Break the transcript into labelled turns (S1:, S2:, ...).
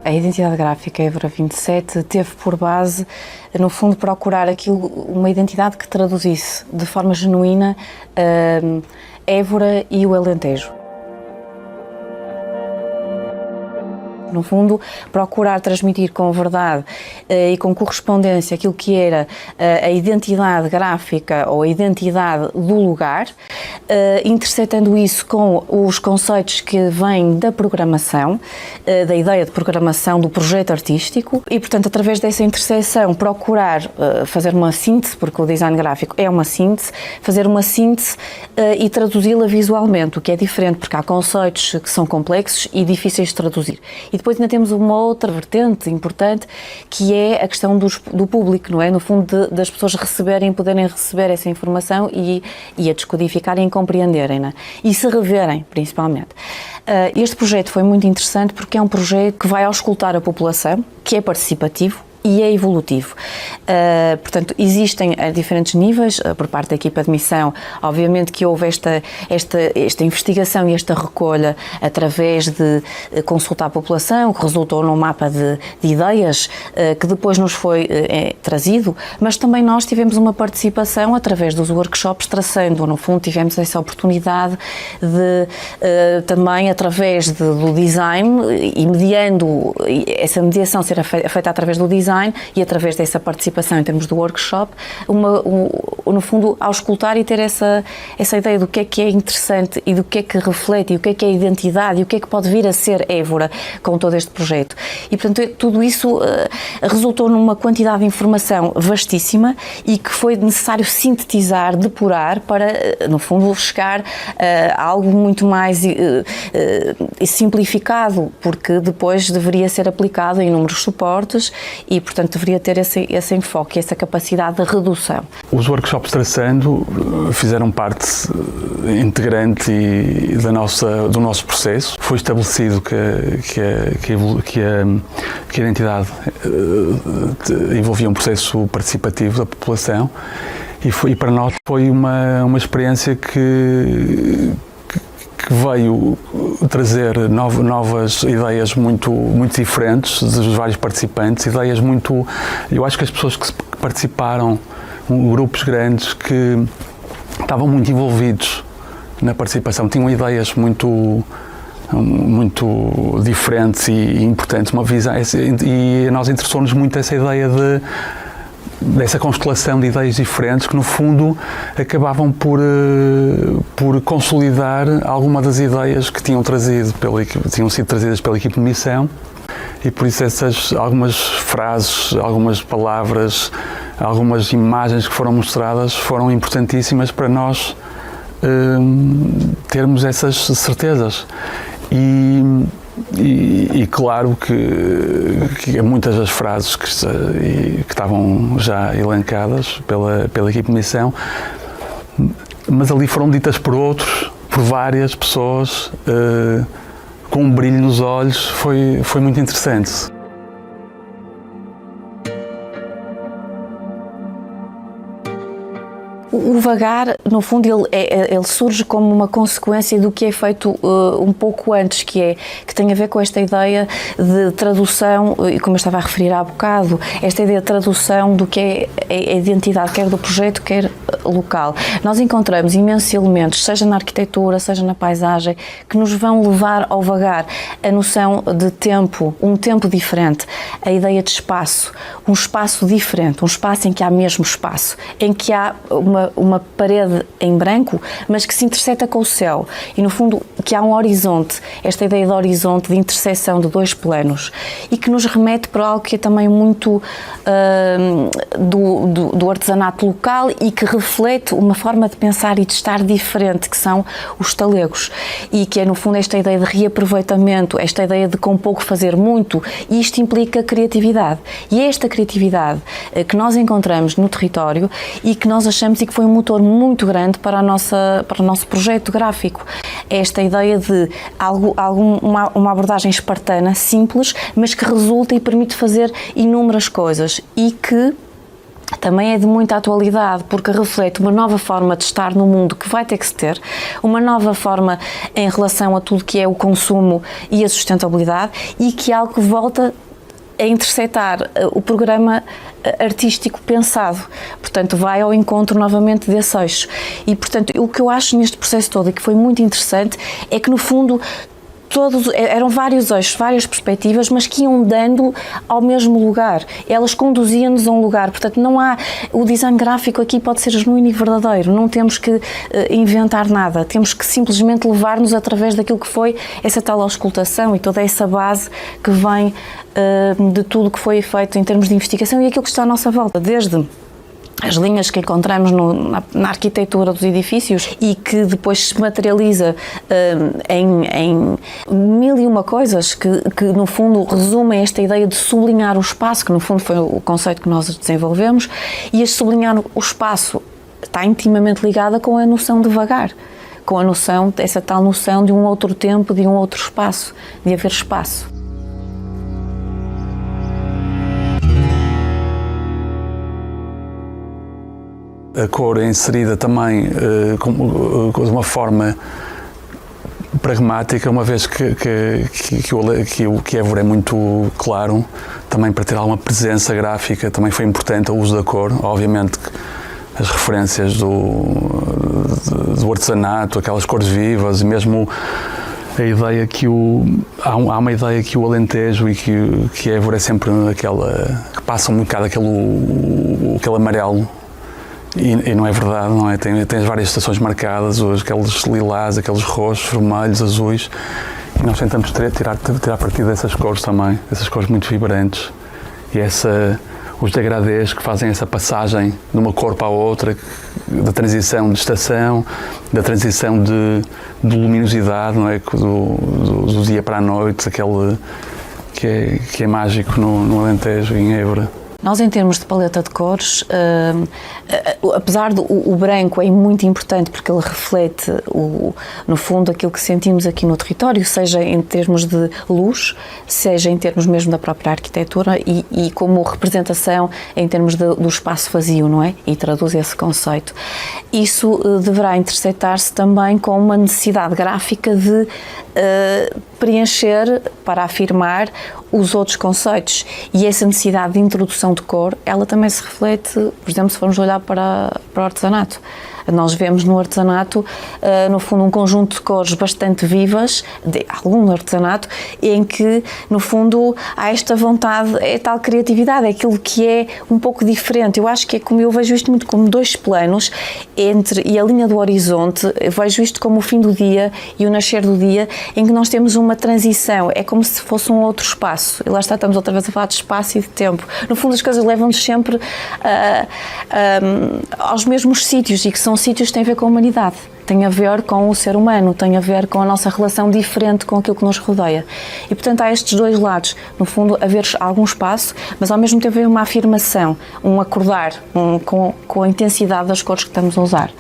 S1: A identidade gráfica Évora 27 teve por base, no fundo, procurar uma identidade que traduzisse de forma genuína Évora e o Alentejo. No fundo, procurar transmitir com verdade e com correspondência aquilo que era a identidade gráfica ou a identidade do lugar, intersetando isso com os conceitos que vêm da programação, da ideia de programação do projeto artístico e, portanto, através dessa interseção, procurar fazer uma síntese, porque o design gráfico é uma síntese, fazer uma síntese e traduzi-la visualmente, o que é diferente, porque há conceitos que são complexos e difíceis de traduzir. E depois ainda temos uma outra vertente importante, que é a questão do público, não é? No fundo, das pessoas poderem receber essa informação e a descodificarem e compreenderem-na. E se reverem, principalmente. Este projeto foi muito interessante porque é um projeto que vai auscultar a população, que é participativo, e é evolutivo. Portanto, existem diferentes níveis por parte da equipa de missão. Obviamente que houve esta investigação e esta recolha através de consultar a população, que resultou num mapa de ideias que depois nos foi trazido, mas também nós tivemos uma participação através dos workshops, traçando, no fundo, tivemos essa oportunidade de também, através do design e mediando, essa mediação ser feita através do design, e através dessa participação em termos do workshop, no fundo, auscultar e ter essa ideia do que é interessante e do que é que reflete e o que é a identidade e o que é que pode vir a ser Évora com todo este projeto. E, portanto, tudo isso resultou numa quantidade de informação vastíssima e que foi necessário sintetizar, depurar para, no fundo, chegar a algo muito mais simplificado, porque depois deveria ser aplicado em inúmeros suportes e, portanto, deveria ter esse enfoque, essa capacidade de redução.
S2: Os workshops traçando fizeram parte integrante do nosso processo. Foi estabelecido que a identidade envolvia um processo participativo da população e para nós foi uma experiência que veio trazer novas ideias muito diferentes dos vários participantes, eu acho que as pessoas que participaram, grupos grandes que estavam muito envolvidos na participação, tinham ideias muito diferentes e importantes, uma visão, e a nós interessou-nos muito essa ideia dessa constelação de ideias diferentes que, no fundo, acabavam por consolidar alguma das ideias que tinham sido trazidas pela equipe de missão, e por isso algumas frases, algumas palavras, algumas imagens que foram mostradas foram importantíssimas para nós termos essas certezas. E claro que muitas das frases que estavam já elencadas pela equipe de missão, mas ali foram ditas por várias pessoas, com um brilho nos olhos, foi muito interessante.
S1: O vagar, no fundo, ele surge como uma consequência do que é feito um pouco antes, que tem a ver com esta ideia de tradução, e como eu estava a referir há bocado, esta ideia de tradução do que é a identidade, quer do projeto, quer local. Nós encontramos imensos elementos, seja na arquitetura, seja na paisagem, que nos vão levar ao vagar. A noção de tempo, um tempo diferente, a ideia de espaço, um espaço diferente, um espaço em que há mesmo espaço, em que há uma parede em branco, mas que se interseta com o céu e, no fundo, que há um horizonte, esta ideia de horizonte, de interseção de dois planos, e que nos remete para algo que é também muito do artesanato local e que reflete uma forma de pensar e de estar diferente, que são os talegos, e que é, no fundo, esta ideia de reaproveitamento, esta ideia de com pouco fazer muito, e isto implica criatividade. E é esta criatividade que nós encontramos no território e que nós achamos e que foi um motor muito grande para o nosso projeto gráfico. Esta ideia de uma abordagem espartana, simples, mas que resulta e permite fazer inúmeras coisas e que também é de muita atualidade, porque reflete uma nova forma de estar no mundo que vai ter que se ter, uma nova forma em relação a tudo que é o consumo e a sustentabilidade, e que é algo que volta a intersetar o programa artístico pensado. Portanto, vai ao encontro novamente desse eixo. E, portanto, o que eu acho neste processo todo e que foi muito interessante é que, no fundo, eram vários eixos, várias perspectivas, mas que iam dando ao mesmo lugar. Elas conduziam-nos a um lugar. Portanto, não há... O design gráfico aqui pode ser genuíno e verdadeiro. Não temos que inventar nada. Temos que simplesmente levar-nos através daquilo que foi essa tal auscultação e toda essa base que vem de tudo que foi feito em termos de investigação e aquilo que está à nossa volta. Desde as linhas que encontramos na arquitetura dos edifícios e que depois se materializa em mil e uma coisas que no fundo resumem esta ideia de sublinhar o espaço, que no fundo foi o conceito que nós desenvolvemos, e este sublinhar o espaço está intimamente ligada com a noção de vagar, com a noção, essa tal noção de um outro tempo, de um outro espaço, de haver espaço.
S2: A cor é inserida também de uma forma pragmática, uma vez que o Évora é muito claro, também para ter alguma presença gráfica, também foi importante o uso da cor. Obviamente que as referências do artesanato, aquelas cores vivas, e mesmo a ideia que há uma ideia que o Alentejo e que Évora é sempre aquela que passa um bocado aquele amarelo. E não é verdade, não é? Tem as várias estações marcadas, aqueles lilás, aqueles roxos, vermelhos, azuis, e nós tentamos tirar partido dessas cores também, essas cores muito vibrantes, e os degradês que fazem essa passagem de uma cor para a outra, da transição de estação, da transição de luminosidade, não é? Do dia para a noite, aquele que é mágico no Alentejo e em Évora.
S1: Nós, em termos de paleta de cores, apesar o branco é muito importante porque ele reflete, no fundo, aquilo que sentimos aqui no território, seja em termos de luz, seja em termos mesmo da própria arquitetura e como representação em termos do espaço vazio, não é? E traduz esse conceito. Isso deverá intersetar-se também com uma necessidade gráfica de preencher, para afirmar, os outros conceitos. E essa necessidade de introdução de cor, ela também se reflete, por exemplo, se formos olhar para o artesanato. Nós vemos no artesanato, no fundo, um conjunto de cores bastante vivas, de algum artesanato, em que, no fundo, há esta vontade, é tal criatividade, é aquilo que é um pouco diferente. Eu acho que é como eu vejo isto muito como dois planos e a linha do horizonte, eu vejo isto como o fim do dia e o nascer do dia, em que nós temos uma transição, é como se fosse um outro espaço. E lá estamos outra vez a falar de espaço e de tempo. No fundo, as coisas levam-nos sempre aos mesmos sítios e que são sítios que têm a ver com a humanidade, têm a ver com o ser humano, têm a ver com a nossa relação diferente com aquilo que nos rodeia. E, portanto, há estes dois lados, no fundo, haver algum espaço, mas ao mesmo tempo haver uma afirmação, um acordar com a intensidade das cores que estamos a usar.